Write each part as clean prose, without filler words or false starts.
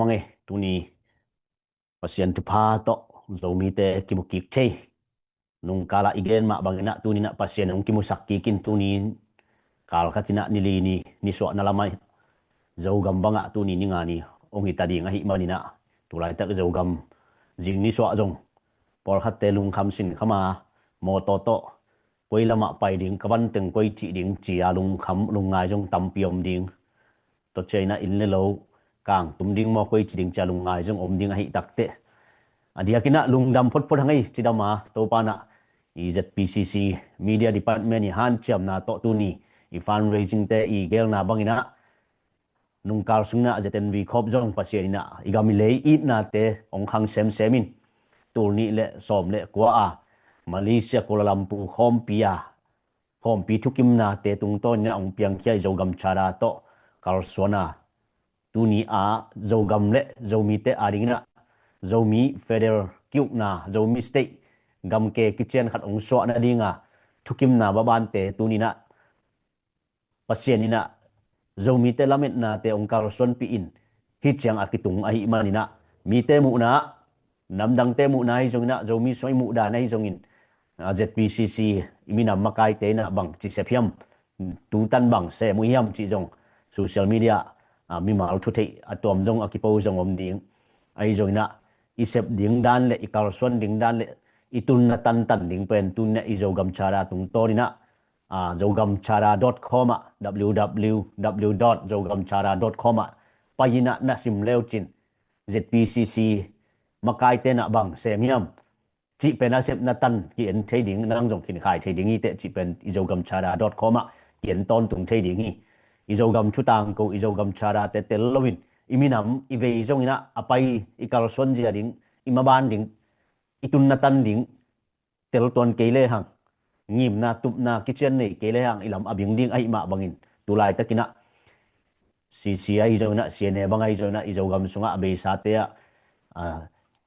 mange tuni pasien tu pa to zomi te kimukik te nung kala igen ma bangina tuni na pasien nung kimusaki kin tuni kal katina nili ni so na lamai zo gam banga tuni ni ngani ongi tadi ngahi manina tulai tak zo gam jing ni so jong por hatte lung kham sin khama mo to koi lama pai ding kawan teng koi chi ding chia lung kham lung ngai jong tam piom ding to china in le lo kang tum ding mo koi chi ding cha lung ngai jong om ding hi takte adia kina lung dam phot phot hangai chidama to pana ZPCC media department ni han cham na to tu ni i fundraising te i gel na bangina nung kal sungna ZNV khop jong pasiena igami lei it na te ong khang semin tur ni le som le kwa a Malaysia Kuala Lumpur khom pi thukim na te tung ton na ong piang khia jogam chara to kal sona tu ni a jogam le zomi te adingna zomi federal kyuk na zomi state gam ke kitchen khat ong so na dinga thukim na baban te tu ni na pasien ina zomi te lamet na te ong kal son pi in hi chang akitung a hi manina mi te mu na namdang te mu na hi jongina zomi soi mu da na hi jongin ZPCC imina makai te na bang chi sephiam tu tan bang se mu hiam chi jong social media mi mal thu thei atom jong akipo jong om ding ai jongina isep ding dan le ikal son ding dan le itun na tan ding pen tun na izogam chara tung torina zogamchara.com www.zogamchara.com payina na sim leuchin ZPCC makai te na bang semiam chi pen asep na tan ki en trading nang jong kin khai trading i te chi pen izogamchara.com kian ton tung trading hi izogam chutang ko izogamchara te tel lowin iminam ive jong ina apai ikal son jia ding imaban ding itun na tan ding tel ton keile hang ngim na tup na kitchen nei keile hang ilam abing ding ai ma bangin tulai takina CCI jona CNA bangai jona izogam sunga abe sate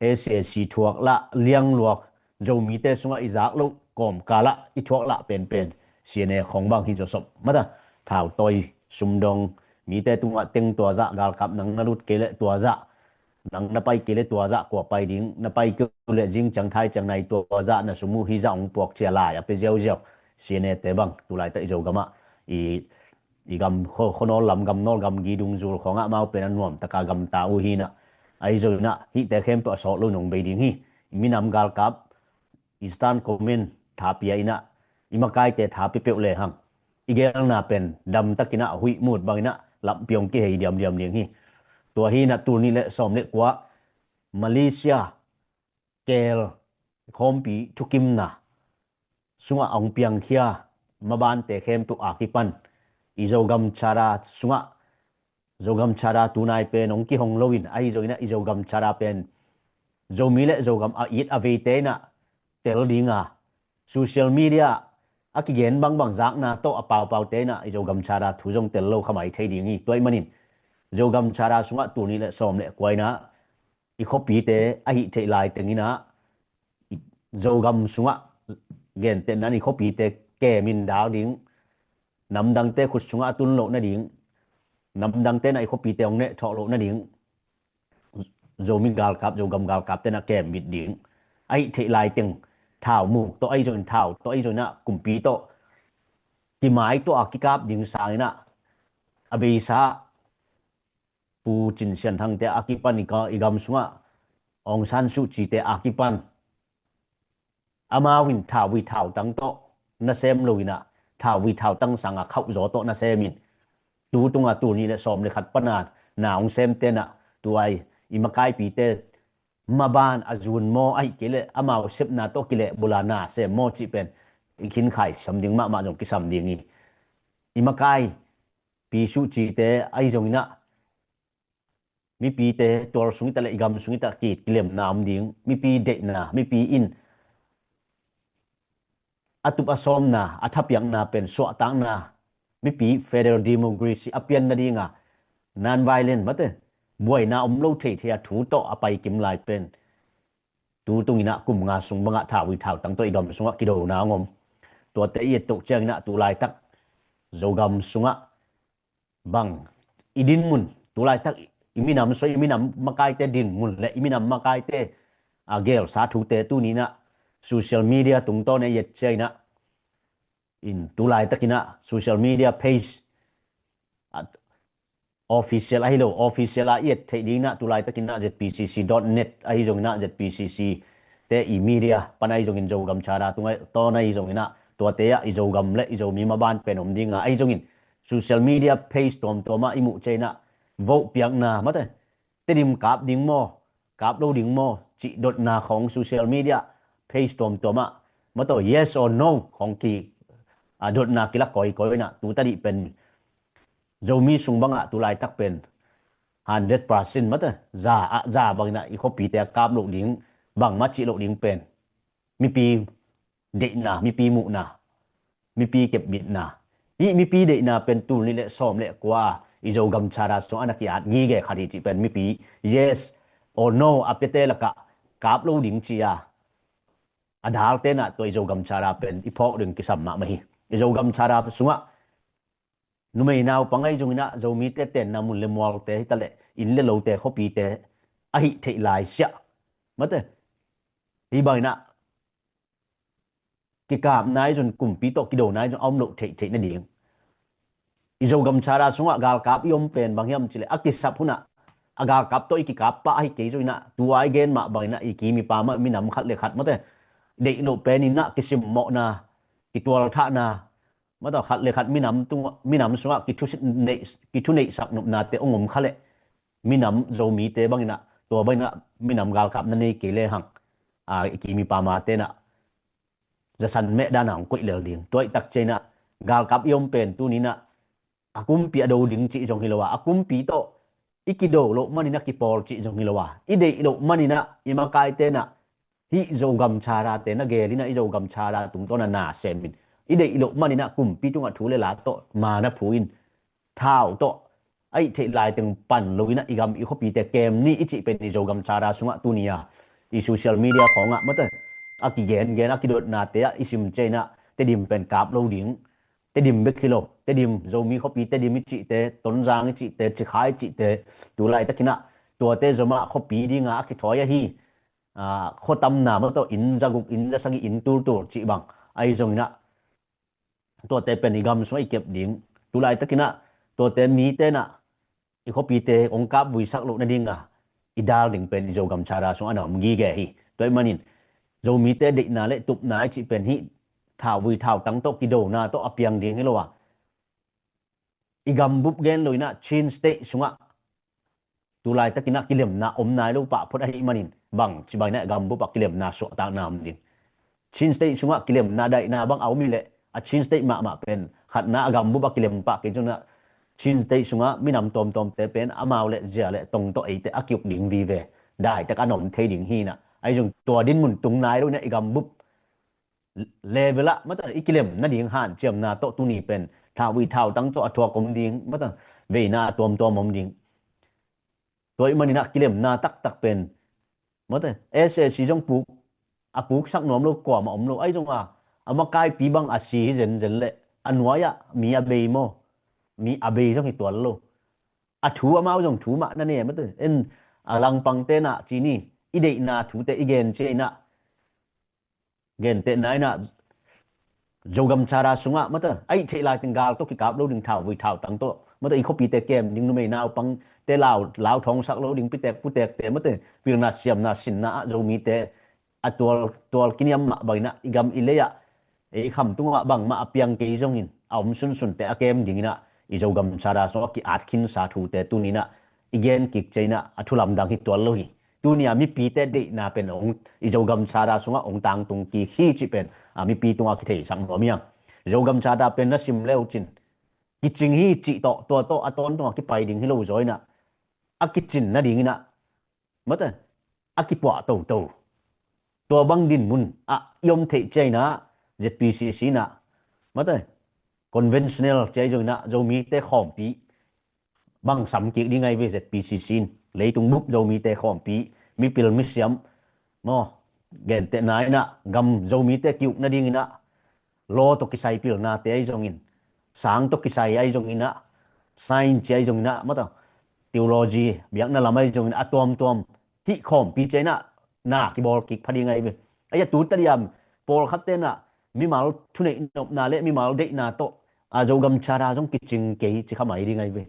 SSC thuak la liang luak zomi te sunga izak lo kom kala i thuak la pen CNA khong bang hi josop mata thau toi sumdong mi te tunga teng to za gal kap nang nalut kele to za nang na pai kele to za ko pai ding na pai ke le jing chang thai chang nai to za na sumu hi za ong puak chia la ya pe jeu CNA te bang tulai ta izogama i gam khonol lam gam nol gam gi dung zul khonga mau pen anuam taka gam ta u hi na ai rồi na hi te khem to so lo nong be ding hi minam gal kap istan comment thapia ina imakai te thapi pe le hang igel na pen dam takina hui mut bangina lam piong ki hei diam ling hi to hi na tur ni le som le kwa Malaysia kel khompi thukim na sunga ong piang khia maban te khem tu akipan izogam chara sunga zogam chara tunai pen ong ki hong loin ai joina izogam chara pen zomi le zogam a it ave te na tel dinga social media akigen bang zak na to apau te na izogam chara thu jong tel lo khamai thei dingi toy manin zogam chara sunga tuni le som le koina i copy te a hi thei lai tengina zogam sunga gen te nani copy te ke min dau ding namdang te khut sunga tun lo na ding namdang te na i copy te ong ne tho lo na ding zomi gal kap zogam gal kap te na ke mit ding ai thei lai teng thau mu to ai join thau to ai join na kumpi to ki mai to akikap ding sang na abisa pu chin sian thang te akipan ka igam sunga ong san su chi te akipan ama win thau wi thau tang to na sem loina thau wi thau tang sanga khau zo to na semin tu tunga tu ni le som le khat pana na ong sem te na tu ai imakai pi te maban azun mo ai kile amao sep na to kile bulana se mo chi pen kin khai samding ma jong ki samding ni imakai pi su chi te ai jong ina mi pi te tor sungi ta le igam sungi ta ki kilem nam ding mi pi de na mi pi in atup asom na athapiang na pen so tang na mi pi federal democracy apian na dinga non violent mate buai na lo thei thia thu to apai kim lai pen tu tungina kum nga sung banga thawi thau tang to igam sunga kido na ngom to te ye to chang na tu lai tak zogam sunga bang idin mun tu lai tak iminam so iminam makai te din mun le iminam makai te gel sa thu te tu ni na social media tung to ne yet chei na in tulai takina social media page official ai lo official a yet thei ding na tulai takina zpcc.net ai jong na zpcc te i media panai jong in jo gam chara tungai to nai jong ina to te ya i jo gam le i jo mi ma ban pen om dinga ai jong in social media page tom toma imu chena vo piang na mate te dim kap ding mo kap lo ding mo chi dot na khong social media page tom toma mato yes or no khong ki dot na kila koi koi na tu ta di pen zomi sung banga tu lai tak pen 100% mate za bang na i copy te kap lo ding bang ma chi lo ding pen mi pi de na mi pi mu na mi pi kep bit na mi pi de na pen tu ni le som le kwa i zo gam chara so anakiat ngi ge khari chi pen mi pi yes or no apete la ka kap lo ding chi ya adal te na to i zo gam chara pen i phok ding ki sam ma hi i zo gam chara sunga numei naw pangai jong ina zo mi te ten na mun le mol te ta le in le lo te khopi te a hi thei lai sia mate hi bai na ki kap nai jun kum pi to ki do nai jun om lo thei na ding izo gam chara sunga gal kap yom pen bangyam chile akisap huna agal kap to iki kap pa ai ke joina tu ai gen ma bangna iki mi pa ma mi nam khat le khat mate de no pen ina kisim mo na ki tual tha na mata khat le khat mi nam sunga ki thu nei sak nup na te ongom khale mi nam zo mi te bangina to bangna mi nam gal kap na nei ke le hang iki mi pa ma te na za san me da nang koi le ding toi tak chena gal kap yom pen tu ni na akum pi ado ding chi jong hilowa akum pi to ikido lo manina ki por chi jong hilowa ide lo manina imakai te na hi zo gam chara te na ge lina i zo gam chara tung to na semin ide lo manina kum pi tunga thu le la to ma na phuin thau to ai thei lai teng pan loina igam i khopi te kem ni ichi pen i zo gam chara sunga tunia i social media khonga mata aki gen akidot na te isim chena te dim pen kap lo ding te dim be kilo te dim zo mi khopi te dim chi te ton jang chi te chi khai chi te tu lai takina to te zo ma khopi dinga ki thoya hi khotam na ma to in jaguk in ja sangi in tur chi bang ai zong na to te pen igam so i kep ding tu lai takina to te mi te na i khopi te ong kap vui sak lo na dinga idal ding pen zo gam chara so ana mgi ge hi toy manin zo mi te de na le tup na chi pen hi thảo vui thảo tăng to ki do na to apiang ding hello wa igam bup gen loina chin state sunga tulai takina kilem na om nai lo pa phot ai manin bang chi bai na gam bup kilem na so ta nam ding chin state sunga kilem na dai na bang au mi le a chin state ma pen khat na gam bup kilem pa ke jona chin state sunga minam tom te pen amau le zia le tong to ai te akyuk ding vi ve dai ta kanom thei ding hi na ai jong to din mun tung nai lo na igam bup level á mất ikilem na ding han chem na to tu ni pen thao vi thao tăng to athua kom ding mất về na tom om ding toi mani na kilem na tak pen mất ese si jong pu pu sak nom lo ko ma om lo ai jong ama kai pi bang a si zen le anwaya mi abe mo mi abe jong hi tual lo a thu ama jong thu ma na ne mất en alang pang te na chi ni ide na thu te igen che na gen te nai na jogam chara sunga mata ai thei lai tingal to ki kap lo ding thau vui thau tang to mata i khopi te kem ding numei naw pang te lao thong sak lo ding pitek putek te mata pil na siam na sin na zo mi te atol kiniam ma baina igam ileya e kham tunga bang ma apiang ke jong in aum sun te akem ding na i jogam chara so ki at khin sa thu te tu ni na igen kik chaina athulam dang hi tol lo hi tunia mi pi te de na pen ong i jogam chara sunga ong tang tung ki hi chi pen mi pi tunga ki thei sang romiang jogam chara pen na sim leo chin ki ching hi chi to aton to ki pai ding hi lo zoi na a ki chin na ding na mata a ki po to bang din mun yom thei chei na ZPCC na mata conventional chei jong na zo mi te khom pi bang sam ki đi ngay về ZPCC lấy tung búp dầu mi te khom pi mi pil mi siam mo gen te nai na gam dầu mi te kiu na ding na lo to ki sai pil na te ai jong in sang to ki sai ai jong in na sign che ai jong na ma ta theology biak na lamai jong atom tom hi khom pi chena na ki bol ki phadi ngai ve aya tu tariam pol khatte na mi mal thune nop na le mi mal de na to a jo gam chara jong kitching ke chi khamai ri ngai ve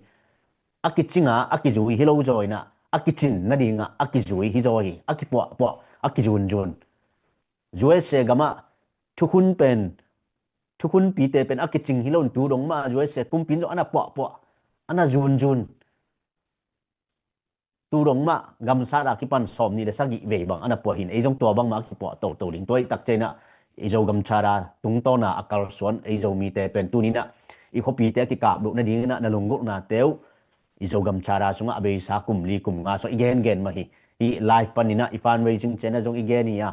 a kitchinga a ki zui hi lo joi na a kitchen na dinga a ki zui hi joi a ki po po a ki jun jun USA gama thukun pen thukun pi te pen a kitching hi lon tu dong ma USA kum pin jo ana po po ana jun jun tu dong ma gam sa da ki pan som ni de sagi ve bang ana po hin ei jong to bang ma ki po to ling toi tak chena ei jo gam chara tung to na akal suan ei jo mi te pen tu ni na i kho pi te ki kap do na ding na lung go na teu i jo gam chara sunga abe sa kum li kum nga so igen gen ma hi i live panina i fan raising chena jong igen ni ya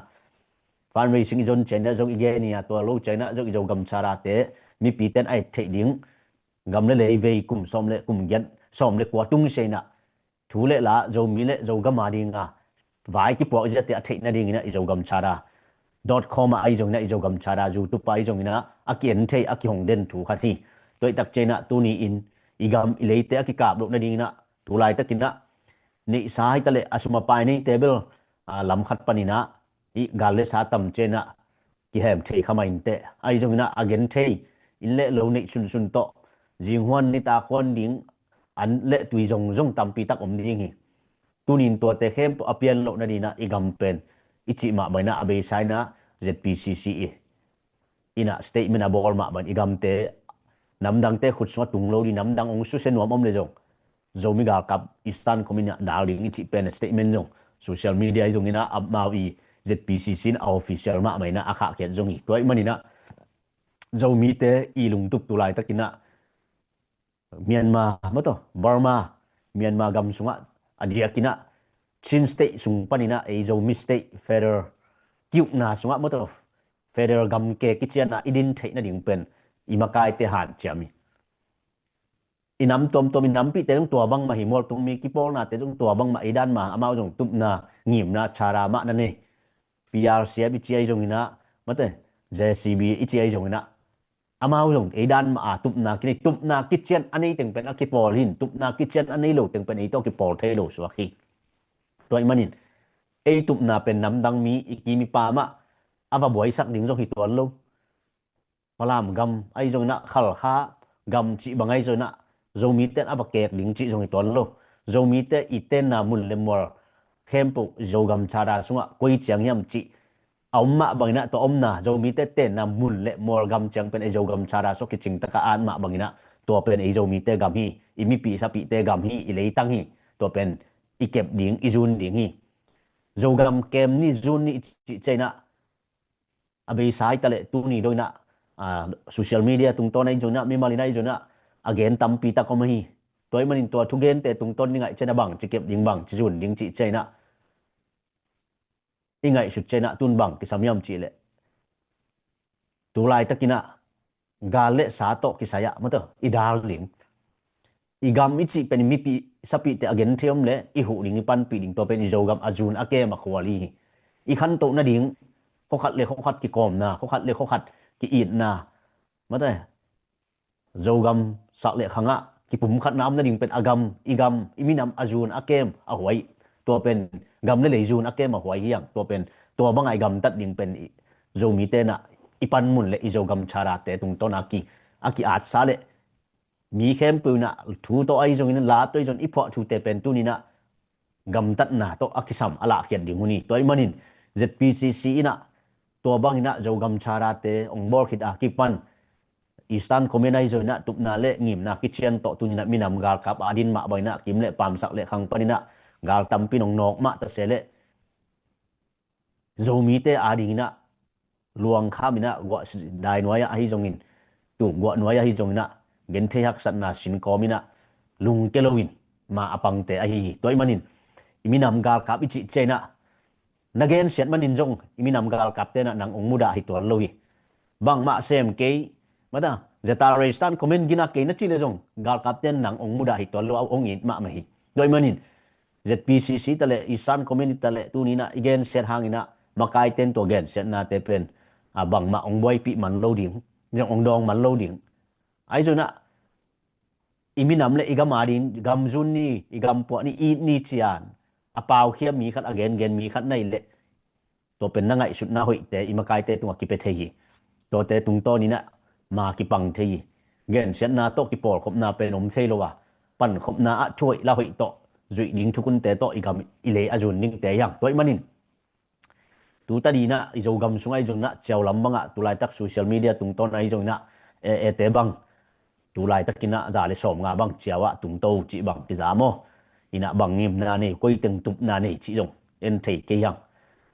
fan raising i jon chena jong igen ni ya to lo chena jong i jo gam chara te mi pi ten ai thei ding gam le le ve kum som le kum gen som le kwa tung se na thu lệ lá dầu mi lệ dầu gam mà đi nga vài cái bộ giờ tiệt na đi nga dầu gam chara .com mà ai dòng này dầu gam chara YouTube ai dòng na akian thei aki hong den thu khát hi tôi đặc chế na tu ni in igam ilei te aki kap na đi na thu lai ta kina ni sai ta lệ asuma pai ni table lam khat panina i gale sa tam che na ki hem thei khamain te ai dòng na again thei in lệ lo nei sun sun to jing huan ni ta khon ding an lệ tùy dòng dòng tam pi tak om ding hi tunin to te khem to apian lo na dina igam pen ichi ma baina abe sai na ZPCC ina statement abol ma ban igam te namdang te khut so tung lo di namdang ong su sen om le jong zomi ga kap Eastern Community darling ichi pen statement jong social media jong ina ab mawi ZPCC official ma mai na akha khet jong hi toy manina zomi te ilung tup tulai takina Myanmar mato Burma Myanmar gam sunga adia kina Chin state sung panina e zo mi state federal kiuk na sunga mato federal gam ke kichian na idin thei na ding pen imakai te han chami inam tom tom inam pi te jong tua bang ma hi mol tung mi ki pol na te jong tua bang ma idan ma amao jong tup na ngim na chara ma na ne PRC bi chi ai jong ina mate JCB ichi ai jong ina amao jong e dan ma tup na kini tup na kitchen ani teng pen aki pol hin tup na kitchen ani lo teng pen e to ki pol the lo so khi toy manin e tup na pen nam dang mi iki mi pa ma ava boy sak ding jong hi ton lo palam gam ai jong na khal kha gam chi bangai jong na zo mi ten ava kek ding chi jong hi ton lo zo mi te iten na mun le mor kempu zo gam chara sunga koi chiang yam chi ông mạ bằng nạ to ông na dầu mi tê tên na mun lệ mor gam chang pen e dầu gam chara so ki ching taka an mạ bằng nạ to pen e dầu mi tê gam hi imi pi sa pi tê gam hi i lei tang hi to pen i kep ding i jun ding hi dầu gam kem ni jun ni chi chena abe sai ta lệ tu ni doi na social media tung ton ai jong na mi mali nai jong na again tam pi ta ko hi toy manin to thu gen te tung ton ni ngai chena bang chi kep ding bang chi jun ding chi chena ingai su chena tun bang ki samyam chi le tulai takina gale sa to ki saya mato idal ling igam ichi pen mi pi sapi te again thiam le i hu ding pan pi ding to pen i jogam ajun ake ma khwali i khan to na ding kho khat ki kom na kho khat ki it na mato jogam sak le khanga ki pum khat nam na ding pen agam igam iminam ajun akem a huai to pen gam le lejun ake ma huai hiang to pen to bangai gam tat ding pen zo mi te na ipan mun le izo gam chara te tung to na ki aki at sa le mi khem pu na thu to ai zong in la to jon ipo thu te pen tu ni na gam tat na to akisam ala khian ding huni toy manin ZPCC ina to bang ina zo gam chara te ong bor khit a ki pan Eastern Community na tup na le ngim na kitchen to tu ni na minam gal kap adin ma bai na kim le pam sak le khang panina gal tampi nong nok ma ta sele zomi te ading na luang khamina gwa dai noya hi jongin tu gwa noya hi jongina gen the hak sat na sin komina lung kelowin ma apang te a hi toy manin iminam gal kap ichi chena nagen set manin jong iminam gal kap te na nang ong muda hi to lowi bang ma sem ke mata zeta restan comment gina ke na chile jong gal kap ten nang ong muda hi to lo ong in ma hi toy manin ZPCC tale Eastern Community tale tu ni na again set hangina makai ten to again set na te pen bang ma ong boy pi man loading jong ong dong man loading ai zo na iminam le igam adin gam zun ni igam po ni i ni chian apau khiam mi khat again gen mi khat nei le to pen na ngai sut na hoi te imakai te tunga ki pe thei to te tung to ni na ma ki pang thei gen sian na to ki por khop na pe nom thei lo wa pan khop na a thoi la hoi to zui ding thukun te to igam ile azun ning te yang toy manin tu ta di na izo gam sungai jong na cheu lam banga tu lai tak social media tung ton ai jong na e te bang tu lai tak kina za le som nga bang chiawa tung to chi bang ki za mo ina bang ngim na ne koi teng tup na ne chi jong en thei ke yang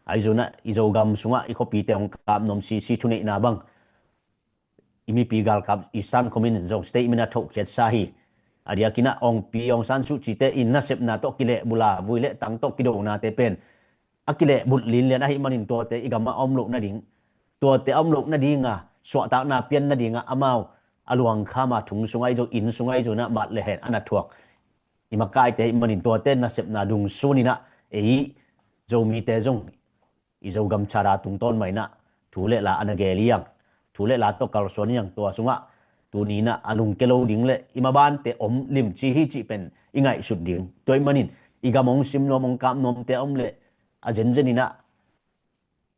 ai zo na izo gam sunga i copy te ong kam nom si si thune na bang imi pi gal kap isan komin jong statement a thok khet sa hi adia kina ong pi ong san su chi te in na sep na to kile bula vui le tang to kido na te pen akile bul lin len ahi manin to te igama om lok na ding to te om lok na dinga so ta na pian na dinga amao aluang khama thung sungai jo in sungai jo na mat le hen ana thuak imakai te manin to te na sep na dung suni na e jo mi te jong i jo gam chara tung ton mai na thule la anageliang thule la to kal son yang to sunga tu ni na alung kelo ding le imaban te om lim chi hi chi pen ingai sut ding toy manin igamong sim nom ong kam nom te om le a jen jen ina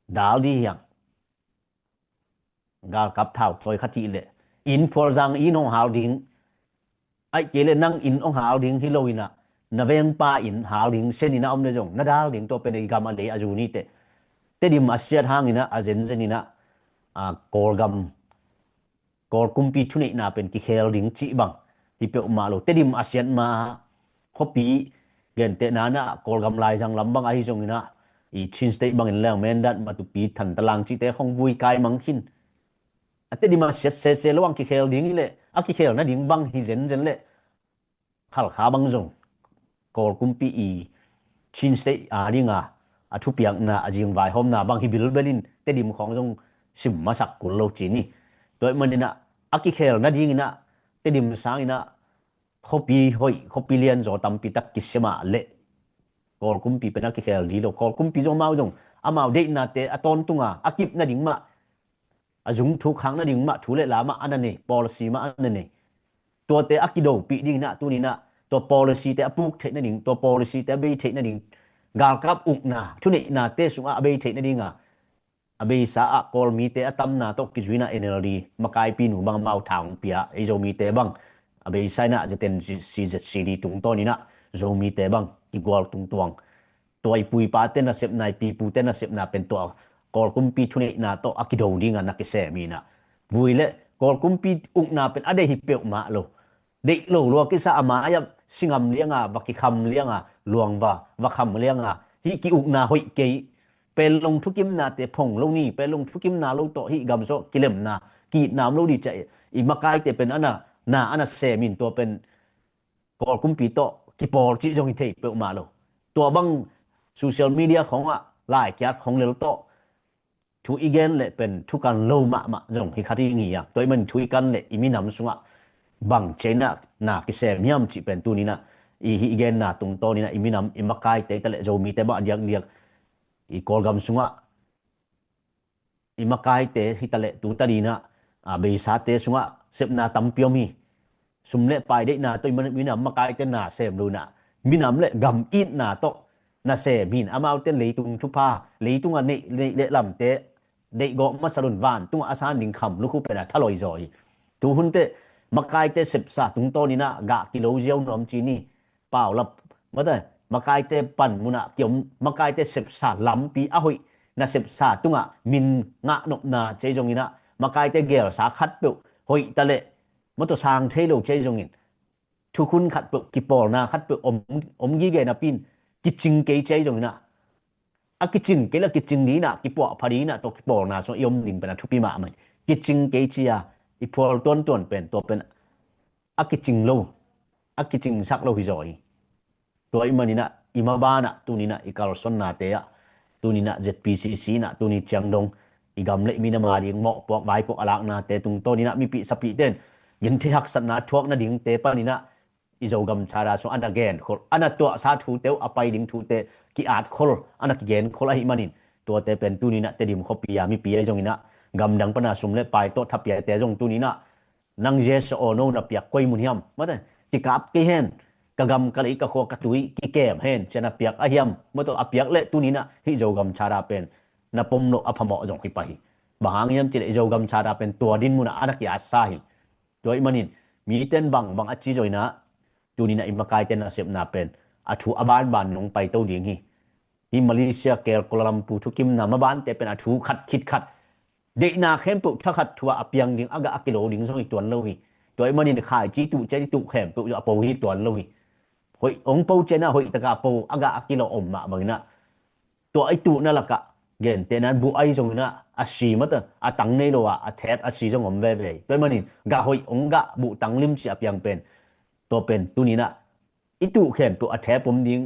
dal di yang gal kap thau toy khati le in por jang in ong hal ding ai ke le nang in ong hal ding hi loina na veng pa in hal ding sen ina om le jong na dal ding to pen igam a le azuni te dim asiat hang ina a jen jen ina a kol gam kol kumpi thune na pen ki khel ding chi bang hi pe ma lo te dim asian ma khopi gen te na na kol gam lai jang lam bang ai jong ina i chin state bang in lang men dat ma tu pi than talang chi te khong vui kai mang khin ate di ma se lawang ki khel ding le a ki khel na ding bang hi zen zen le khal kha bang jong kol kumpi i chin state a ringa a thu piang na a jing vai hom na bang hi bil belin te dim khong jong sim ma sak kul lo chi ni toy manina a ki khel na ding ina te dim sang ina khopi hoi khopi lian zo tam pi tak kisema le kol kumpi pena ki khel li lo kol kumpi zo mau jong amau de na te aton tunga akip na ding ma azung thu khang na ding ma thu le la ma anane policy ma anane to te akido pi ding na tu ni na to policy te apuk the na ding to policy te be the na ding gal kap uk na thu ni na te sunga be the na dinga abe sa a kol mi te atam na to ki juina nld makai pi nu bang mau thang pia e zo mi te bang abe sai na jeten cz tung to ni na zo mi te bang igual tung tuang toy pui pa te na sep nai pi pu te na sep na pen to kol kumpi thune na to akido dinga na ki se mi na vui le kol kumpi uk na pen ade hi pe ma lo de lo lo ki sa ama ya singam lianga wa ki kham lianga luang wa kham lianga hi ki uk na hoi ke pen long thukim na te phong lo ni pen long thukim na lo to hi gam so kilem na ki nam lo di chai i makai te pen ana se min to pen kol kumpi to ki por chi jong i thei pe ma lo to bang social media ของอ่ะหลายแก๊สของเลวโตทุอีเกนเลยเป็นทุกันโลมาจงที่คัดที่งี้อ่ะตัวมันทุอีกันเลยอีมีน้ำสุงอ่ะบังเจน่ะน่ะกิเซมีมจีเป็นตัวนี้นะอีอีเกนน่ะตรงโตนี้นะอีมีน้ำอีมักไก่แต่เลยจะมีแต่บ้านเดียกอีกอลกัมสุงอ่ะอีมักไก่แต่ที่แต่เลยตัวตาดีนะเบย์ซาเตสุงอ่ะเสพน่ะตั้มเปียวมีสุมเล่ไปได้น่ะตัวมันมีน้ำมักไก่แต่น่ะเสพดูน่ะมีน้ำเลยกำอินน่ะโตna se min amau ten leitung thupa leitung a nei le lam te dei go masalun van tung asan ding kham lu khu pena thaloi zoi tu hun te makai te sep sa tung to ni na ga kilo jiao nom chi ni pau lap ma da makai te pan muna kyom makai te sep sa lam pi a hoi na sep sa tunga min nga nop na che jong ina makai te gel sa khat pe hoi ta le mo to sang thei lo che jong in thu khun khat pe ki por na khat pe om gi ge na pin kitchen cái chế rồi nè kitchen cái là kitchen ní nè cái bỏ phá đi nè to cái bỏ nè so yom đình bên thupi mà mình kitchen cái chi à cái bỏ tuần bên kitchen lâu kitchen sắc lâu rồi to im mình nè ima ba nè tu ni nè ikalson nè te à tu ni nè ZPCC nè tu ni chang dong igam lệ mi nè mà đi mọ bỏ vai bỏ alak nè te tung to ni nè mi pi sapi ten yin thi hak sat nè thuốc nè ding te pa ni nè izo gam chara so ana gen khol ana to sa thu teu apai ding thu te ki at khol ana ki gen khol hi manin to te pen tu ni na te dim khopia mi pi jong ina gam dang pana sum le pai to thapia te jong tu ni na nang je so no na pia koi mun hiam ma te กิกาบกิเฮนกะกำกะลิกะโคกะตุยกิเกมเฮนเชนะเปียกอะเฮียมมะตออะเปียกเลตุนีนะฮิโจกำชาดาเป็นนะปมโนอะพะมอจงฮิไปบางเฮียมจิโจกำชาดาเป็นตัวดินมุนะอะนักยาซาฮิตัวอิมันินมีเต้นบางอะจิโจยนะตุนีนะอิมะกายเต้นนะเสพนะเป็นอะทูอะบานบานลงไปเต้าดิงฮิฮิมาเลเซียเกลกัวลาลัมพูทุกิมนะมะบานเตเป็นอะทูขัดคิดขัดเดนาเข้มปุทักขัดทัวอะเปียงดิงอะกะอะกิโลดิงซงอีตัวโลฮิตัวอิมันินขายจิตุเจตุเข้มปุอะโปฮิตัวโลฮิหอยองปูเจนะหอยตะกาปูอากากิโลอมมาบางนะตัวไอตูนั่นละกะเย็นแต่นั้นบุไอจงนะอาชีมัตอาตังในโลอาเทสอาชีจงอมเว่เว่ตัวมันนี่กะหอยองกะบุตังลิมชีอเปียงเป็นตัวเป็นตัวนี้นะไอตูเข้มตัวอาเทสผมดิง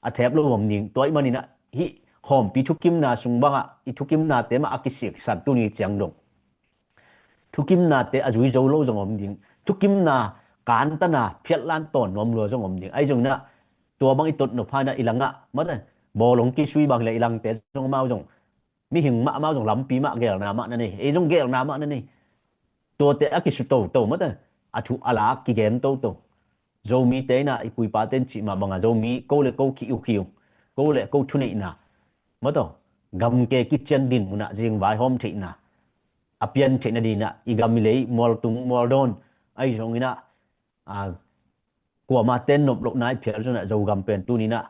อาเทสโลผมดิงตัวมันนี่นะฮิหอมปีทุกิมนาสุงบังอ่ะอีทุกิมนาเตมาอากิสิกสันตัวนี้จังดงทุกิมนาเตอจุยโจโลจงอมดิงทุกิมนาการตนาเพียรล้านต้นนมรัวจงอมดิงไอจงนะตัวบางอีตุดหนุพานะอีหลังอ่ะมันบอลงกิชุยบางเลยอีหลังเตจงมาจงมีหิงมาจงลำปีมาเกลนามะนั่นนี่ไอจงเกลนามะนั่นนี่ตัวเตอกิสุโตมันอาชูอาลากิเกมโตโจมีเตนะอีปุยปาเตนจิมาบางอ่ะโจมีโกเลโกคิวโกเลโกทุนนี่นะมันกำเกกิเจนดินมุนะจิงไวหอมทินะอาเปียนเทนดีนะอีกามิเลยมอลตุงมอลดอนไอจงนี่นะกว่ามาเต้นนบลกนายเพียรจนจะกำเป็นตัวนี้นะ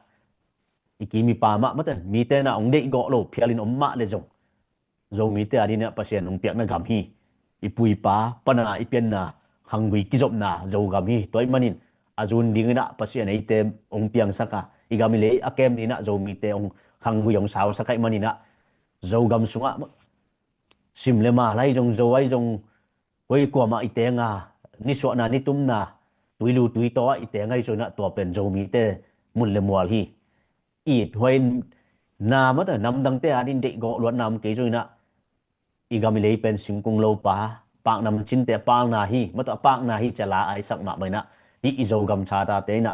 อีกีมีปามะมัตมีเต้นองเด็กก็โลเพียรินอมมะเลยจงมีเต้อันนี้เนี่ยปัสยานองเปียกนะกำฮีอีปุยปาปนาอีเปียนนะหังกุยกิจบนะจงกำฮีตัวมันนินอาจุนดิ้งนะปัสยานไอเต้องเปียงสักอีกามิเลยอาเกมนี่นะจงมีเต้องหังกุยองสาวสักไอมันนินะจงกำสุงะสิมเลมาไล่จงโจไว้จงไว้กว่ามาอีเตงนิสวนานิตุมนาตุยลูตุยโตอีเตงไงจงนะตัวเป็นโจมีเตมุนเลมัวฮีอีดหวยนามาแต่นำดังเตอันนี้เด็กก็ล้วนนำเกยจงนะอีกามิเลยเป็นสิงกุงโลปาปากนำชินเตปางนาฮีมาแต่ปางนาฮีจะลาไอสักมาไปนะอีโจกำชาตาเตนะ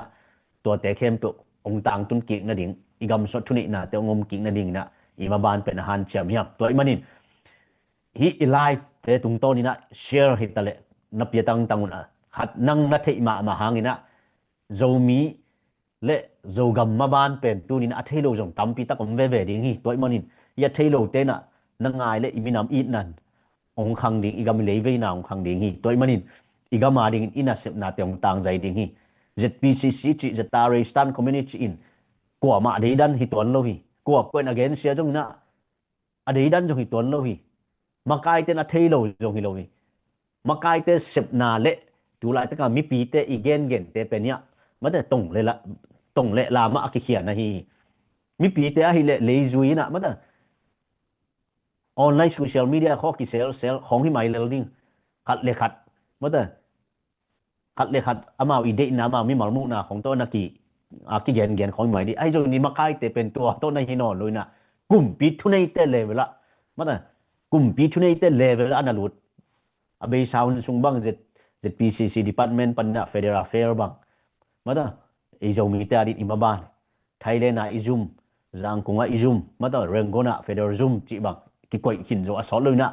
ตัวเตเข้มตัวองต่างตุนกิกนาดิ่งอีกำสดทุนินะเตงมกิกนาดิ่งนะอีมาบานเป็นอาหารเชียมเฮียตัวอีมันนินฮีไลฟ์เตตุงโตนี่นะแชร์ฮิตเลยนับยตังตังนะขัดนั่งนัทมาหางินะโจมีเละโจกัมมาบานเป็นตัวนี้นะอัธโลจงตั้มปีตะกอมเว่ดิ่งฮีตัวมันนินยัดเทโลเตนะนั่งไงเละอีมินามอีนั่นองคังดิ่งอีกามิเลเวนาองคังดิ่งฮีตัวมันนินอีกามาดิ่งอินาเซปนาเตองตังใจดิ่งฮี ZPCC จิจตาเรสตันคอมมูนิตี้อินกว่ามาเดีดันฮิตวนโลฮีกว่าเป็นอเกนเซียจงนะอเดีดันจงฮิตวนโลฮีมาไกเตนะเทโลจงฮิโลฮีมาไกเตเซปนาเละดูไลตะกามีปีเตอีเกนเตเป็นเนี่ยมันแต่ตรงเลยละตรงเลยลามาอักเขียนนะฮีมีปีเตอะฮิเละเลยจุยนะมันแต่ออนไลน์โซเชียลมีเดียข้อกิเซลของที่ไม่เลดิ้งขัดเลขัดมันแต่ขัดเลขัดอามาอีเดนะมามีหมอมุนะของตัวนักกีกิเกนของใหม่ดิไอ้จงนี้มาไกเตเป็นตัวตัวในฮินอนเลยนะกลุ่มปีทุนในเตเลเวละมันแต่กลุ่มปีทุนในเตเลเวละอันนั้นหลุดอาเบย์ชาวน์ซุงบังZPCC Department ปันนะ Federal Affair บังมาตาไอโจมีเตอร์ดิอิมาบานไทยเลนะอิซุมจังกงอ่ะอิซุมมาตาเรงโกนะ Federal Zoom จีบังกิกวยหินโจอสอเลยนะ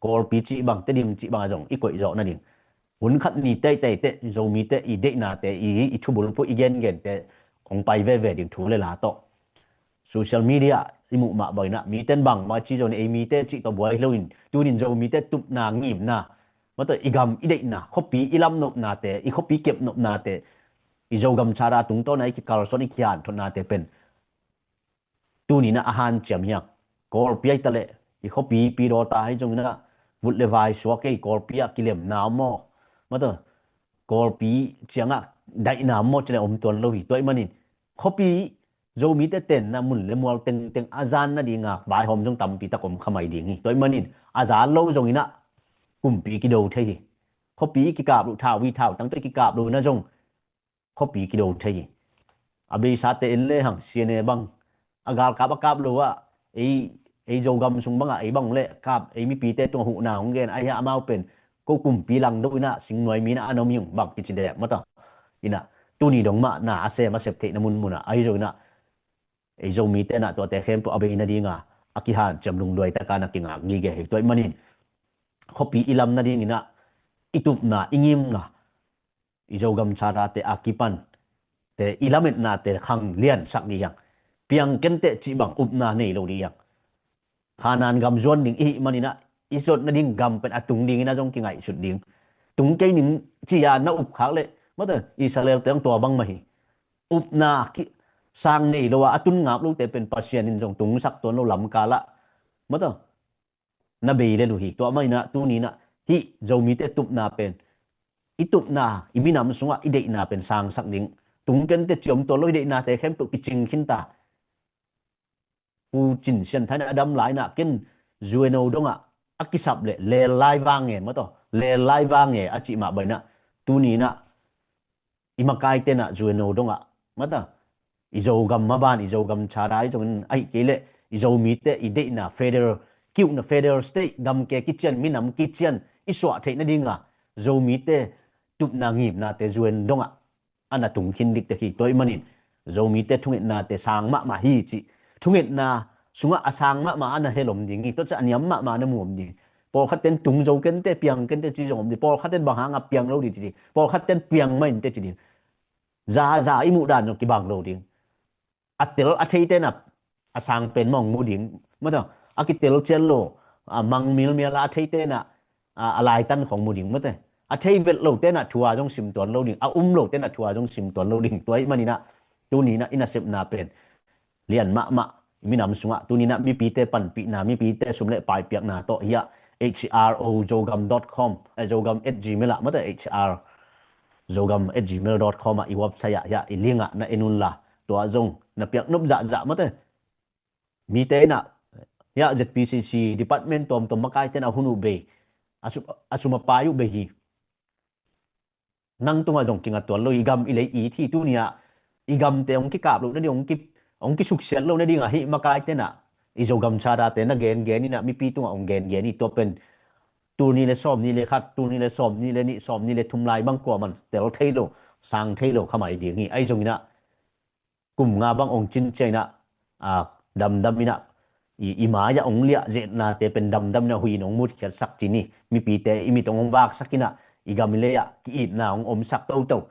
กอลปีจีบังเตดิมจีบังจงอีกวยโจนั่นเองหุ่นขัดนี่เตโจมีเตอีเดนะเตอีทุบุลพูอีเกนเตองไปเว่ดิ่งถูเลยละโตโซเชียลมีเดียอิมุมาบ่อยนะมีเต้นบังมาจีโจนเอมีเตจีตัวบวยเลวินตูนินโจมีเตตุบนางงิมนะมาตัวอีกำอีเด็กนะเขาปีอีลำนบนาเตอีเขาปีเก็บนบนาเตอีโจกำชาราตุงโตนะอีกการสอนอีกยานทนาเตเป็นตัวนี้นะอาหารเจียมยังกอลปีไอตะเลอีเขาปีโรตาให้จงนะวุฒิเลวายสวกไอกอลปีอะกิเลมนามอมาตัวกอลปีเจียงอะได้นามอจะเลยอมตัวเราหิตัวมันนี่เขาปีโจมีเตเต้นนะมุนเลมัวเต็งอาจารย์นะดีงาบายหอมจงตำปีตะกอมขมายดีงี้ตัวมันนี่อาจารย์เราจงอีนะกลุ่มปีกิโดเทยเขาปีกิกาบลูท่าวีท่าตั้งแต่กิกาบลูนะจงเขาปีกิโดเทยอาเบสาเตนเลยหังเสียเนบังอากาศกาบลูว่าไอโจกำสุงบังไอบังเละกาบไอมีปีเตตัวหูนาของเกนไอฮะมาเป็นก็กลุ่มปีหลังด้วยนะสิงหน่วยมีนะอนอมิงบังกิจเดียมาต่ออินะตัวนี้ดงมาหน้าเซมาเสพเทนมุนนะไอโจนะไอโจมีเตนะตัวเตเข้มตัวอาเบนาดีงาอากิฮานจำลงด้วยแต่การนักกิงางีเกยตัวมันนี่เขาปีอิลัมนาดีนี่นะอิตุบนะอิงิมนะ izo gam chara te akipan te ilamet na te khang lian sak ni yang piang kente chi bang upna nei lo di yang hanan gam zon ding i manina isot na ding gam pen atung ding na jong ki ngai sut ding tung cái ning chi ya na up khak le mata Israel teng to bang mahi upna ki sang nei lo atun ngap lu te pen pasien in jong tung sak to no lam kala mata na be le lu hi to mai na tu ni na hi zo mi te tup na pen itup na ibinam sunga ide na pen sang sak ding tung ken te chiom to loi de na te khem tu ki ching khin ta pu chin sian thai na adam lai na ken zueno donga akisap le lai wange ma to le lai wange achi ma bai na tu ni na imakai te na zueno donga ma ta izo gam ma ban izo gam charai jong ai ke le izo mi te ide na federal kiu na federal state gam ke kitchen minam kitchen iswa the na dinga zo mi te tup na ngip na te zuen donga ana tung khin dik te khi toy manin zomi te thungit na te sang ma hi chi thungit na sunga asang ma ana helom ding to cha aniam ma na mum ding por khaten tung zo ken te piang ken te chi jom di por khaten bang hanga piang lo di chi por khaten piang main te chi di za imu dan no ki bang lo ding atel athei te na asang pen mong mu ding ma to akitel chen lo mang mil mia la athei te na alai tan khong mu ding ma te athei vet lo te na thua jong sim ton lo ding lo te na thua jong sim ton lo ding toy manina tu ni na ina sep na pen lian ma mi nam sunga tu ni na mi pi te pan pi na mi pi te sum le pai piak na to ya hrojogam.com jogam@gmail ma ta hr jogam@gmail.com i website ya i linga na enun la to jong na piak nop za ma ta mi te na ya ZPCC department tom makai te na hunu be asuma payu be hi nang tunga jong kinga tuan lo igam ile i thi tu nia igam te ong ki kap lo na di ong ki suk sian lo na di nga hi makai te na izo gam chara te na gen ni na mi pi tunga ong gen ni to pen tu ni le som ni le khat tu ni le som ni le ni som ni le thum lai bang ko man tel thei lo sang thei lo khamai di ngi ai jong ina kum nga bang ong chin che na dam ina i ma ya ong lia je na te pen dam na hui nong mut khel sak chi ni mi pi te imi tong ong wak sakina igamile ya ki it na ong sak to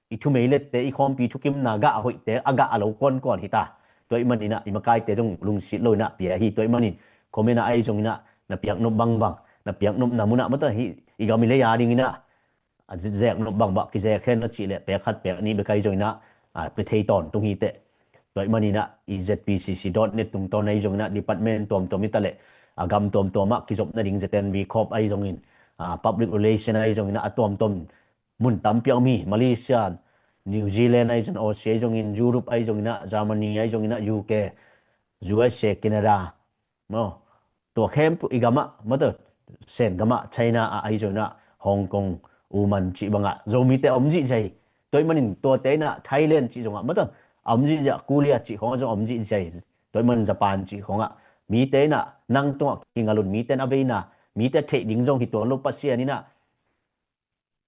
i thu mei let te i khom pi thu kim na ga hoi te aga alo kon hi ta toi manina i makai te jong lung si loi na pia hi toi manin komena ai jong na piak no bang na piak no na muna mata hi igamile ya ding ina zek no bang ba ki ze khen na chi le pe khat pe ni be kai jong na pe thei ton tung hi te toi manina ZPCC.net tung ton ai jong na department tom itale agam tom ma ki jop na ding zeten vi khop ai jong in public relation ai jong ina tom mun tam piang mi Malaysia New Zealand ai jong Australia jong in Europe ai jong ina Germany ai jong ina UK USA Canada no to khem igama mata sen gama China ai jong na Hong Kong Uman chi banga zomi te omji jai toi manin to te na Thailand chi jong mata omji ja Korea chi khong jong omji jai toi man Japan chi khong mi te na nang to kingalun mi te na ve na mi te the ding jong hi to lo pasia ni na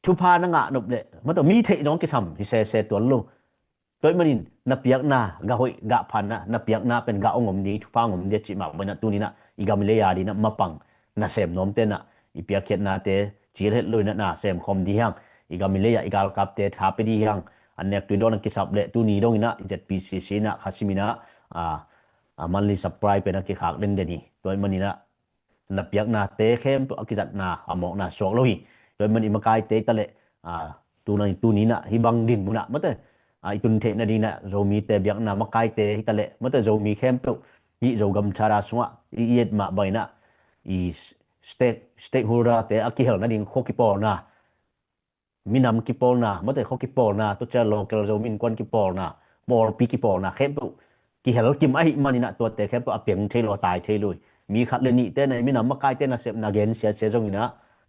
thu pa na nga nop le ma to mi the jong ki sam hi se to lo toi manin na piak na ga hoi ga phan na piak na pen ga ongom ni thu pa ngom de chi ma ba na tu ni na igam le ya di na mapang na sem nom te na i piak khet na te chi het loi na sem khom di hang igam le ya igal kap te tha pe di hang anek tu don ki sap le tu ni dong ina ZPCC na khasimina manli subscribe pe na ki khak den de ni toi manina na piak na te khem to akizat na amok na sok lo hi toi man imakai te tale tu ni na hi bang din muna mate itun the na dina zomi te biak na makai te hi tale mate zomi khem to i zo gam chara sunga i yet ma baina i stakeholder te akihel na ding khokipol na minam kipol na mate khokipol na to cha local zomin kon kipol na bor pi kipol na khem to ki hel kim ai manina to te khem to apiang thelo tai theloi mi khat le ni te na minam makai te na sep na gen sia se jong ina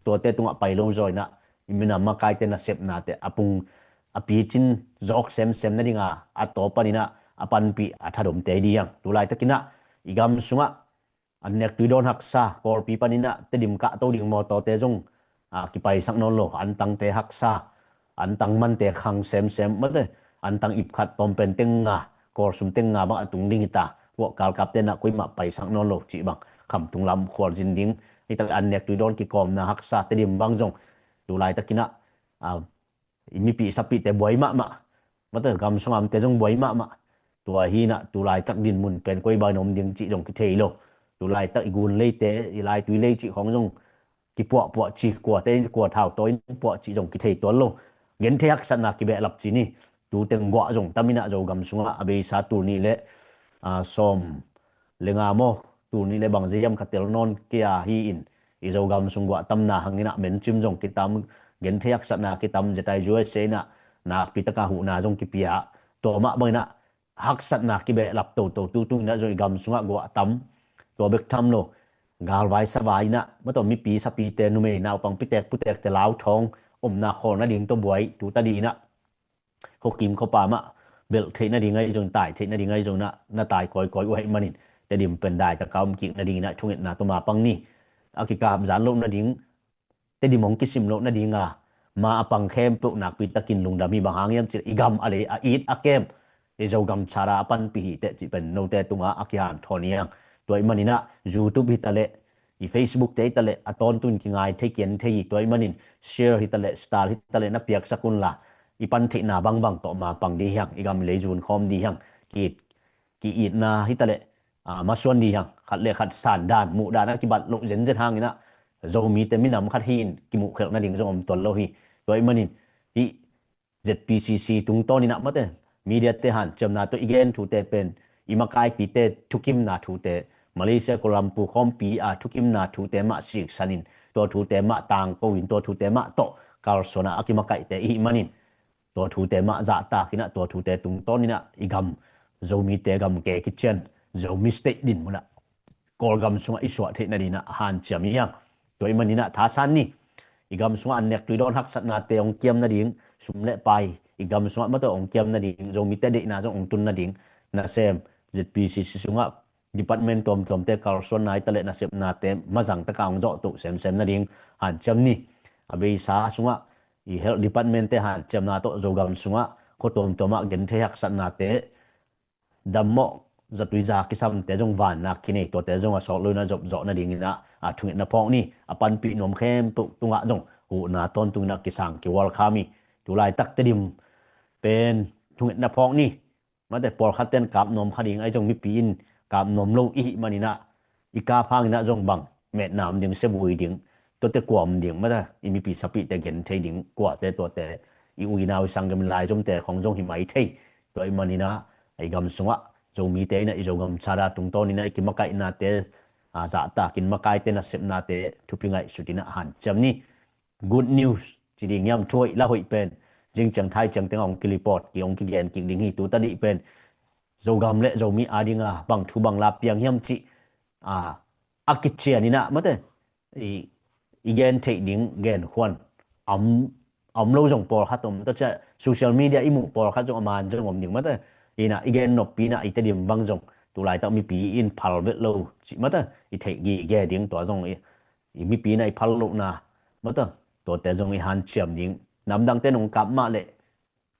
to te tunga pai lo joi na minam makai te na sep na te apung api chin jok sem na dinga atopa ni na apan pi athadom te diang tulai takina igam sunga anek tu don haksa kor pi panina te dim ka to ding mo to te jong ki pai sak non lo an tang te haksa an tang man te khang sem mate an tang ip khat tom pen tenga kor sum tenga ba atung ding ita wo kal kap te na koi ma pai sak non lo chi bang kham tung lam khwal jin ding ita anek tu don ki kom na haksa te dim bang jong tulai takina mi pi sapi te boy ma mata gam sungam te jong boy ma tua hi na tu lai tak din mun pen koi ba nom ding chi jong ki thei lo tu lai tak gun lei te i lai tu lei chi khong jong ki po chi kwa te kwa thao toi po chi jong ki thei ton lo gen the yak san na ki be lap chi ni tu teng gwa jong tamina jo gam sunga abe sa tu ni le som lenga mo tu ni le bang jiam khatel non kia hi in i zo gam sung gwa tam na hangina men chim jong ki tam gen the yak san na ki tam jetai jo se na pitaka hu na jong ki pia to ma boy na hak sat na ki be lap to tu na rồi gam sunga gwa tam to bek tham lo gal vai sa vai na ma to mi pi sa pi te nu me na pang pi tek pu tek te lau thong na kho na ding to buai tu ta di na ko kim ko pa ma bel the na ding ai jong tai the na ding ai jong na tai koi koi u hai manin te dim pen dai ta kaum ki na ding na chung na to ma pang ni a ki kam zan lo na ding te di mong ki sim lo na ding ma apang khem pu nak pi takin lungda mi bang hangiam chi igam ale a it a kem e zo gam chara pan pi te chi pen no te tunga akyan thoniang toy manina youtube hi tale i facebook te tale aton tun ki ngai the ken thei toy manin share hi tale star hi tale na piak sakun la i pan thi na bang to ma pang di hang igam le jun khom di hang ki it na hi tale ma suan di hang khat le khat san dan mu dan ki bat lo zen zen hang ina zo mi te minam khat hin ki mu khel na ding zo om tol lo hi toy manin hi ZPCC tung to ni na mate media te han cham na to igen thu te pen imakai pi te thukim na thu te Malaysia Kuala Lumpur khom pi a thukim na thu te ma sik sanin to thu te ma tang ko win to thu te ma to kal sona akimakai te i manin to thu te ma za ta kina to thu te tung to ni na igam zo mi te gam ke kitchen zo mistake din muna kol gam sunga iswa the na dina han cham yang toy manina tha san ni igam sunga nek tu don hak sat na te ong kiam na ding sum le pai igam sunga ma to ong kiam na ding zo mi te de na zo ong tun na ding na sem ZPCC sunga department tom te Carlson nai tale na sep na te mazang ta kaung zo tu sem na ding han cham ni abe sa sunga i health department te han cham na to zo gam sunga ko toma gen the hak sat na te dammo zatui za ki sam te jong van na kini to te jong a sok lo na job zo na ding na a thung na pong ni a pan pi nom khem tu tunga jong hu na ton tung na ki sang ki wal khami tu lai tak te dim pen thung na pong ni ma te por khaten kap nom khading ai jong mi pin kap nom lo i manina i ka phang na jong bang met nam ding se vui ding to te kwam ding ma ta i mi pi sapi te gen thei ding kwa te to te i ui na sang gam lai jong te khong jong hi mai thei to i manina ai gam sunga zo mi te na i zo gam chara tung to ni na ki makai na te za ta kin makai te na sep na te thupingai sutina han chamni good news chi ding yam thoi la hoi pen jing chang thai chang teng ong ki report ki ong ki gen ki ding hi tu ta di pen zo gam le zo mi adinga bang thu bang la piang hiam chi akichia ni na mate i gen thei ding gen khwan am lo jong por khatom to cha social media imu por khat jong man jong om ding mate ina igen no pi na itedim bang jong tu lai ta mi pi in phal vet lo chi mata i thei gi ge ding to jong i mi pi na i phal lo na mata to te jong i han chiam ding nam dang te nong kap ma le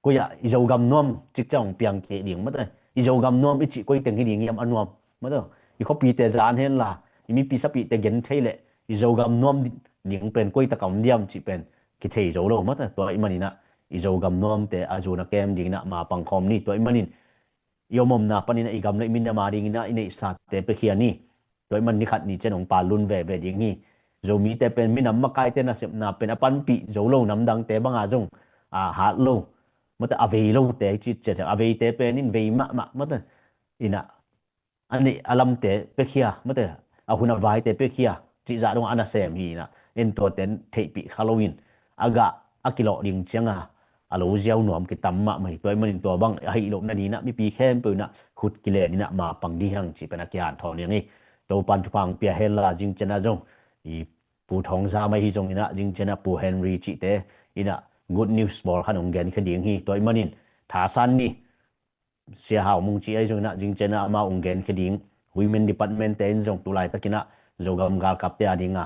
ko ya i zo gam nom chik chang piang ke ding mata i zo gam nom i chi koi teng hi ding yam anuam mata i kho pi te zan hen la i mi pi sa pi te gen thei le i zo gam nom ding pen koi ta kam diam chi pen ki thei zo lo mata to i manina i zo gam nom te azuna kem ding na ma pang khom ni to i manin yomom na panina igam le min ma ding na ine sa te pe khiani toy man ni khat ni chen ong pa lun ve ding hi zo mi te pen minam ma kai te na sep na pen apan pi zo lo nam dang te banga jong ha lo mata ave lo te chi che ave te pen in ve mata ina ani alam te pe khia mata ahuna vai te pe khia chi za dong ana sem hi na en to ten thei pi halloween aga akilo ding changa alo ziau nuam ki tamma mai toy manin to bang hai lo na ni na mi pi khem pe na khut ki le ni na ma pang di hang chi pena kyan thon ni to pan tu pang pia hela jing chena jong i pu thong za mai hi jong ina jing chena pu henry chi te ina good news bor khan ong gen khading hi toy manin tha san ni sia hau mung chi ai jong na jing chena ma ong gen khading women department te jong tu lai takina jogam gal kap te adinga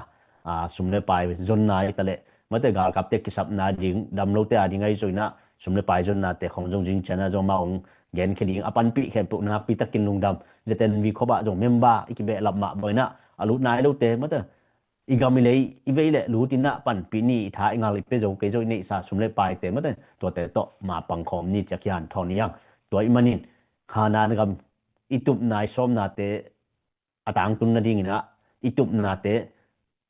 sumle pai zon na tale mate gal kap te kisap na ding dam lo te ading ai joina sumle pai zon na te khong jong jing chana jo ma ong gen khading apan pi khem pu na pi takin lungdam zeten vi khoba jong memba ikibe lap ma boina alu nai lo te mate igamilei iveile lutina pan pini tha ingal pe zo ke zo nei sa sumle pai te mate to te to ma pangkhom ni chakyan thoniang to imanin khana gam itup nai som na te atang tun na ding ina itup na te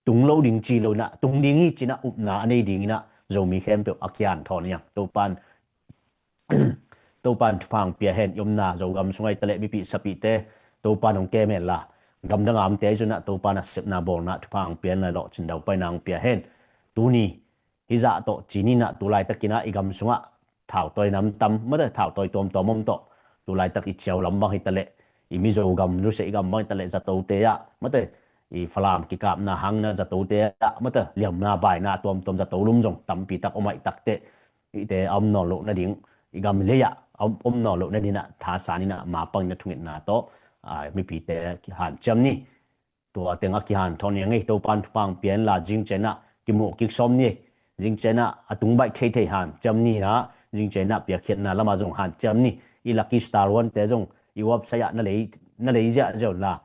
tung lo ding chi lo na tung ding hi china up na nei ding ina zo mi khem pe akyan thoniang to pan phang pia hen yom na zo gam sungai tele bi pi sapi te to pan ong ke me la gam dang am te juna to pa na sep na bol na thupang pian la lo chin dau pai nang pia hen tu ni hi za to chini na tu lai takina igam sunga thau toy nam tam ma da thau toy tom tom mom to tu lai tak i cheu lam bang hi tale i mi zo gam nu se igam bang tale za to te ya ma te i falam ki kap na hang na za to te ya ma te liam na bai na tom tom za to lum jong tam pi tak omai tak te i te am no lo na ding igam le ya om no lo na dina tha sa ni na ma pang na thungit na to mi pi te ki han cham ni tua tenga ki han thon yang ei to pan pang pian la jing chena ki mu ki som ni jing chena atung bai thei thei han cham ni na jing chena pia khiat na lama jong han cham ni i lucky star one te jong i wap saya na lei ja jo la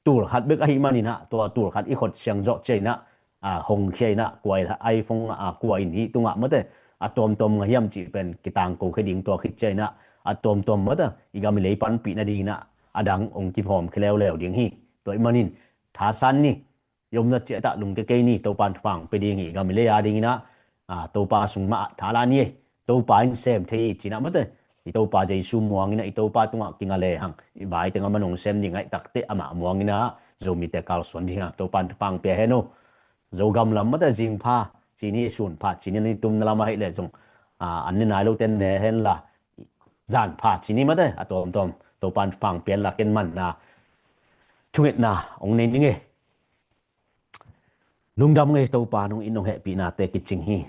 tur khat bek a hi mani na tua tur khat i khot siang zo chena hong khei na kwai iphone kwai ni tunga mate tom tom nga hiam chi pen kitang ko kheding to khit chena tom mata igam lei pan pi na ding na adang ong ki phom khleu leu ding hi toy manin tha san ni yom na che ta lung ke ke ni to pan phang pe ding hi gam le ya ding na to pa sung ma tha la ni to pa in sem the china mate i to pa jai su muang ina i to pa tunga kinga le hang i bai tenga manong sem ni ngai tak te ama muang ina zo mi te kal son hi to pan phang pe he no zo gam lam mate jing pha chini sun pha chini ni tum na la mai le jong an ni nai lo ten ne hen la zan pha chini mate tom to pan phang pian la ken man na chungit na ong nei ni nge lungdam nge to pa nong inong he pi na te kiching hi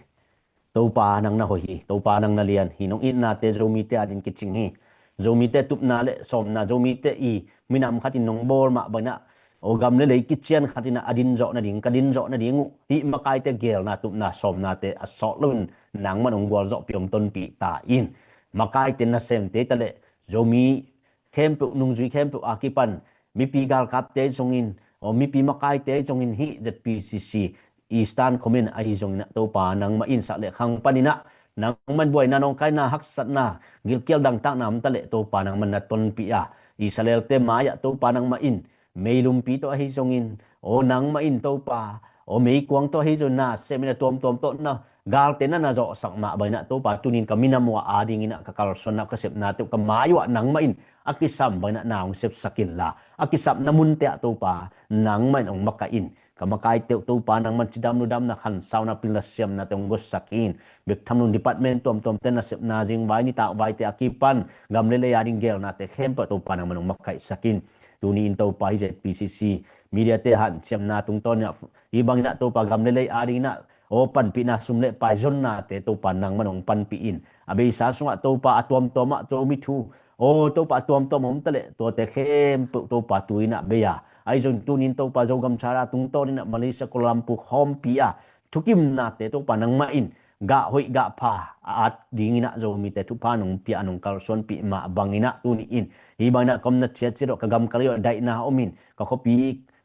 to pa nang na ho hi to pa nang na lian hi nong in na te zomi te adin kiching hi zomi te tup na le som na zomi te i minam khatin nong bol ma bana o gam le le kichian khatina adin zo na ding kadin zo na ding hi makai te gel na tup na som na te asol lun nang man ong gol zo piom ton pi ta in makai te na sem te tale zomi kempu nung zui kempu akipan mi pi gal kap te zongin o mi pi makai te zongin hi ZPCC Eastern Commune ai zongin to pa nang ma in sa le khang panina nang man boy na nong kai na hak sat na gil kel dang tak nam tale to pa nang man na ton pi a Israel te ma ya to pa nang ma in meilum pi to hi zongin o nang ma in to pa o mei kwang to hi zo na semina tom to na gal te na zo sak ma bai na to pa tunin kamina mo ading ina ka kal son na ka sep na to ka mayo nang ma in akisam bai na naung sep sakin la akisap namun te to pa nang man ong makain kamakai te to pa nang man chidam nu dam na khan sauna pila siam na tong gos sakin bek thamnun department tom ten na sep na jing vai ni ta vai te akipan gam le yaring gel na te khem pa to pa nang man ong makai sakin tuni in to pa ZPCC media te han siam na tung ton ya ibang na to pa gam le yaring na o pan pi na sumle pa zon na te to pa nang man ong pan pi in abe sa sunga to pa atom toma to mi thu o to pa tom hom tale to te khem to pa tuina beya ai zon tunin to pa zo gam chara tung to ni na Malaysia Kuala Lumpur hom pia thukim na te to pa nang ma in ga hoi ga pha at dingina zo mi te thu pa nong pia nong kal son pi ma bangina tuni in hi bana kom na che chiro ka gam kalio dai na omin ka khopi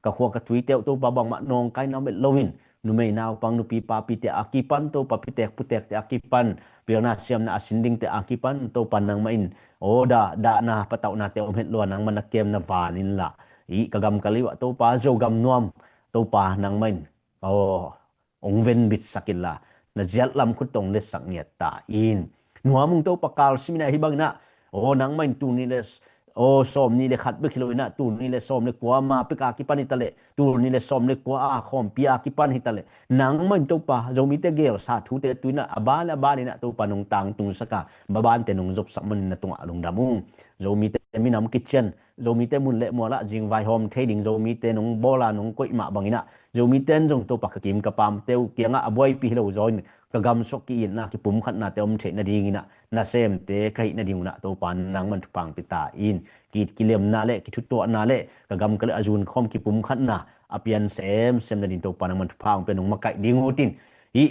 ka kho ka tui te to pa bang ma nong kai na be lovin nu mei naw pang nu pi pa pi te akipan to pa pi te putek te akipan pirna siam na asinding te akipan to pan nang ma in oda da na patau na te om het luan nang man kem na vanin la i kagam kaliwa to pa zo gam nuam to pa nang main o ong ven bit sakilla na jiat lam khut tong le sak nyat ta in nuamung to pa kal simina hibang na o nang main tu ni les o som ni le khat be khilo na tu ni le som le kwa ma pe ka ki pani tale tu ni le som le kwa a khom pia ki pan hi tale nang main to pa zo mi te gel sa thu te tu na abala ba ni na to pa nong tang tung saka baban te nong zop sak man na tung alung damung zo mi te mi nam kitchen zo mi te mun le mo la jing vai hom trading zo mi te nong bola nong koi ma bangina zo mi ten jong to pa ka kim ka pam teu kianga aboi pi lo join ka gam sok ki na ki pum khat na te om the na dingina na sem te kai na ding na to pan nang man pang pita in ki kilem na le ki thu to na le ka gam ka le ajun khom ki pum khat na apian sem na din to pan man pang pe nong makai dingutin hi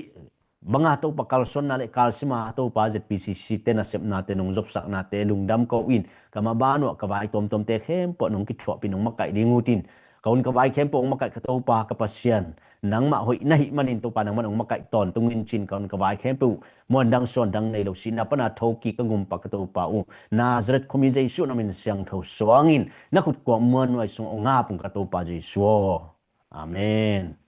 banga to pa kalson na le kalsima to pa ZPCC te na sep na te nong job sak na te lungdam ko in kama bano ka vai tom te khem po nong ki thwa pi nong makai dingutin kaun ka vai khem pong makai ka to pa ka pasian nang ma hoi nahi manin to pa nang manong makai ton tungin chin kaun ka vai khem pu mon dang son dang nei lo sina pana thoki ka ngum pa ka to pa u Nazareth khomi Jesu namin siang tho swangin na khut ko mon wai sung nga pung ka to pa Jesu amen